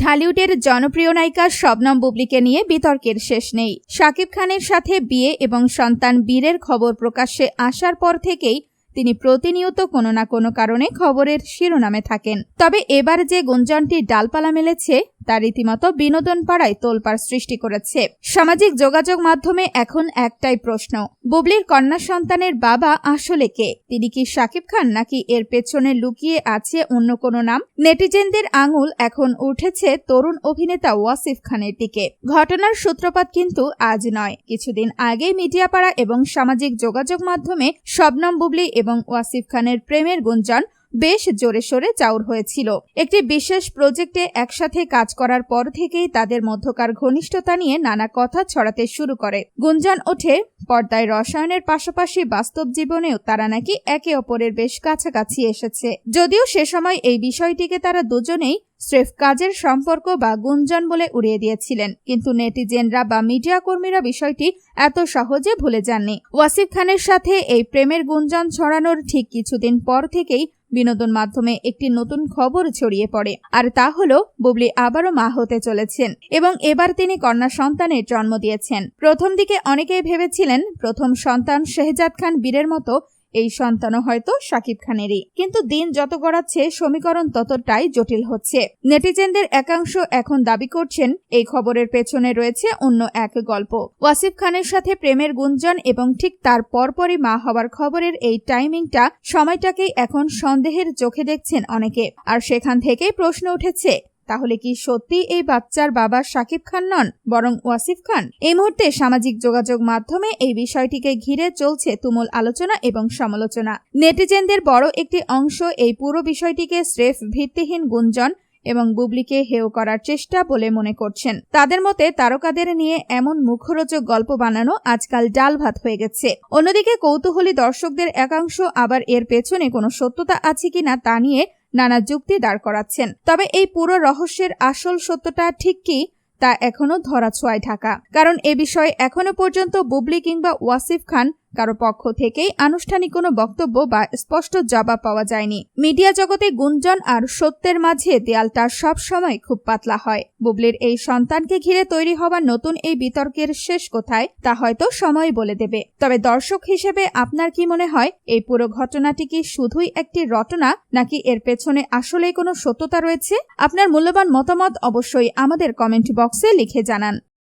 ঢালিউডের জনপ্রিয় নায়িকা শবনম বুবলিকে নিয়ে বিতর্কের শেষ নেই। শাকিব খানের সাথে বিয়ে এবং সন্তান বীরের খবর প্রকাশ্যে আসার পর থেকেই তিনি প্রতিনিয়ত কোনো না কোনো কারণে খবরের শিরোনামে থাকেন। তবে এবার যে গুঞ্জনটি ডালপালা মেলেছে তা রীতিমতো বিনোদন পাড়ায় তোলপাড় সৃষ্টি করেছে। সামাজিক যোগাযোগ মাধ্যমে এখন একটাই প্রশ্ন, বুবলির কন্যা সন্তানের বাবা আসলে কে? তিনি কি শাকিব খান, নাকি এর পেছনে লুকিয়ে আছে অন্য কোনো নাম? নেটিজেনদের আঙুল এখন উঠেছে তরুণ অভিনেতা ওয়াসিফ খানের দিকে। ঘটনার সূত্রপাত কিন্তু আজ নয়, কিছুদিন আগেই মিডিয়া পাড়া এবং সামাজিক যোগাযোগ মাধ্যমে শবনম বুবলি এবং ওয়াসিফ খানের প্রেমের গুঞ্জন বেশ জোরে সোরে চাউর হয়েছিল। একটি বিশেষ প্রজেক্টে একসাথে কাজ করার পর থেকেই তাদের মধ্যকার ঘনিষ্ঠতা নিয়ে নানা কথা ছড়াতে শুরু করে। গুঞ্জন ওঠে পর্দায় রসায়নের পাশাপাশি বাস্তব জীবনেও তারা নাকি একে অপরের বেশ কাছাকাছি এসেছে। যদিও সে সময় এই বিষয়টিকে তারা দুজনেই স্রেফ কাজের সম্পর্ক বা গুঞ্জন বলে উড়িয়ে দিয়েছিলেন, কিন্তু নেটিজেনরা বা মিডিয়া কর্মীরা বিষয়টি এত সহজে ভুলে যাননি। ওয়াসিফ খানের সাথে এই প্রেমের গুঞ্জন ছড়ানোর ঠিক কিছুদিন পর থেকেই বিনোদন মাধ্যমে একটি নতুন খবর ছড়িয়ে পড়ে, আর তা হলো বুবলি আবারও মা হতে চলেছেন এবং এবার তিনি কন্যা সন্তানের জন্ম দিয়েছেন। প্রথম দিকে অনেকেই ভেবেছিলেন প্রথম সন্তান শেহজাদ খান বীরের মতো এই সন্তানও হয়তো শাকিব খানেরই, কিন্তু দিন যত গড়াচ্ছে সমীকরণ ততটাই জটিল হচ্ছে। নেটিজেনদের একাংশ এখন দাবি করছেন এই খবরের পেছনে রয়েছে অন্য এক গল্প। ওয়াসিফ খানের সাথে প্রেমের গুঞ্জন এবং ঠিক তার পরপরই মা হওয়ার খবরের এই টাইমিংটা সময়টাকেই এখন সন্দেহের চোখে দেখছেন অনেকে। আর সেখান থেকেই প্রশ্ন উঠেছে, তাহলে কি সত্যি এই বাচ্চার বাবা শাকিব খান নন, বরং ওয়াসিফ খান? এই মুহূর্তে সামাজিক যোগাযোগ মাধ্যমে এই বিষয়টিকে ঘিরে চলছে তুমুল আলোচনা এবং সমালোচনা। নেটিজেনদের বড় একটি অংশ এই পুরো বিষয়টিকে স্রেফ ভিত্তিহীন গুঞ্জন এবং বুবলিকে হেয় করার চেষ্টা বলে মনে করছেন। তাদের মতে তারকাদের নিয়ে এমন মুখরোচক গল্প বানানো আজকাল ডাল ভাত হয়ে গেছে। অন্যদিকে কৌতূহলী দর্শকদের একাংশ আবার এর পেছনে কোনো সত্যতা আছে কিনা তা নিয়ে নানা যুক্তি দাঁড় করাচ্ছেন। তবে এই পুরো রহস্যের আসল সত্যটা ঠিক কি তা এখনো ধরাছোঁয়ায় ঢাকা, কারণ এ বিষয়ে এখনো পর্যন্ত বুবলি কিংবা ওয়াসিফ খান কারো পক্ষ থেকেই আনুষ্ঠানিক কোনো বক্তব্য বা স্পষ্ট জবাব পাওয়া যায়নি। মিডিয়া জগতে গুঞ্জন আর সত্যের মাঝে দেয়ালটা সব সময় খুব পাতলা হয়। বুবলির এই সন্তানকে ঘিরে তৈরি হওয়া নতুন এই বিতর্কের শেষ কোথায় তা হয়তো সময় বলে দেবে। তবে দর্শক হিসেবে আপনার কি মনে হয়, এই পুরো ঘটনাটি কি শুধুই একটি রটনা, নাকি এর পেছনে আসলেই কোনো সত্যতা রয়েছে? আপনার মূল্যবান মতামত অবশ্যই আমাদের কমেন্ট বক্সে লিখে জানান।